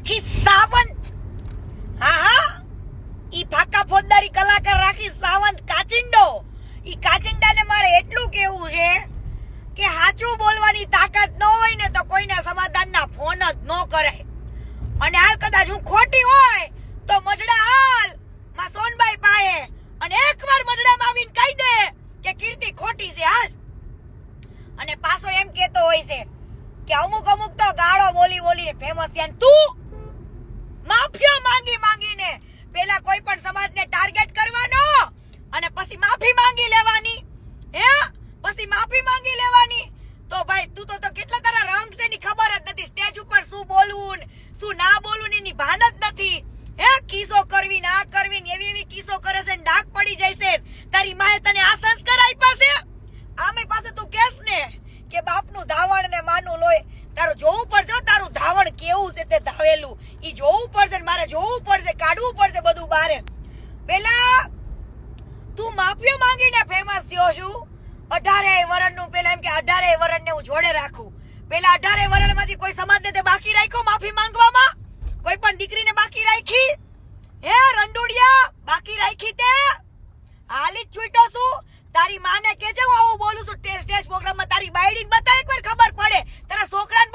રાખી સાવંત. હા, ઈ ફાકા ફોજદારી કલાકાર રાખી સાવંત કાચિંડો. ઈ કાચિંડાને મારે એટલું કેવું છે કે સાચું બોલવાની તાકાત ન હોય ને તો કોઈના સમાધાનના ફોન જ ન કરાય. અને હાલ કદાચ હું ખોટી હોય તો મજડા હાલ માં સોનબાઈ પાએ અને એકવાર મજડામાં આવીને કહી દે કે કીર્તિ ખોટી છે હાલ. અને પાછો એમ કહેતો હોય છે કે અમુક તો ગાળો બોલીને ફેમસ છે. તું માફિયા માંગીને પેલા કોઈ પણ સમાજને ટાર્ગેટ કરવાનો અને પછી માફી માંગી લેવાની. પછી માફી માંગી લેવાની. તો ભાઈ તું તો કેટલા તારા રંગ છે ની ખબર જ નથી. સ્ટેજ ઉપર શું બોલવું શું ના બોલવું એની ભાન જ નથી. કિસ્સો કરવી ના કરવી ને એવી કિસ્સો કરે છે ને ડાક પડી જાય છે. તારી માએ તને આ સંસ્કાર આપ્યા છે. આમે પાસે તું કેસ ને કે બાપનું ધાવણ ને માનું લોય. તારું જોવું પડશે તારું ધાવણ કેવું છે તે ધાવેલું ઈ જોવું પડશે. મારે જોવું પડશે, કાઢવું પડશે બધું બારે. પેલા તું માફીઓ માંગીને ફેમસ થયો છું. 18 વર્ષનું પેલા એમ કે 18 વર્ષને હું જોડે રાખું. પેલા 18 વર્ષમાંથી કોઈ સમાજને તે બાકી રાખ્યો માફી માંગવામાં? કોઈ પણ દીકરીને બાકી રાખી? રંડુડિયા બાકી રાખી તે? હાલી જ છૂટો છું. તારી માને કેજે હું આવું બોલું છું સ્ટેજ પ્રોગ્રામમાં. તારી બાયડીને બતાય એકવાર ખબર પડે. તારા છોકરાને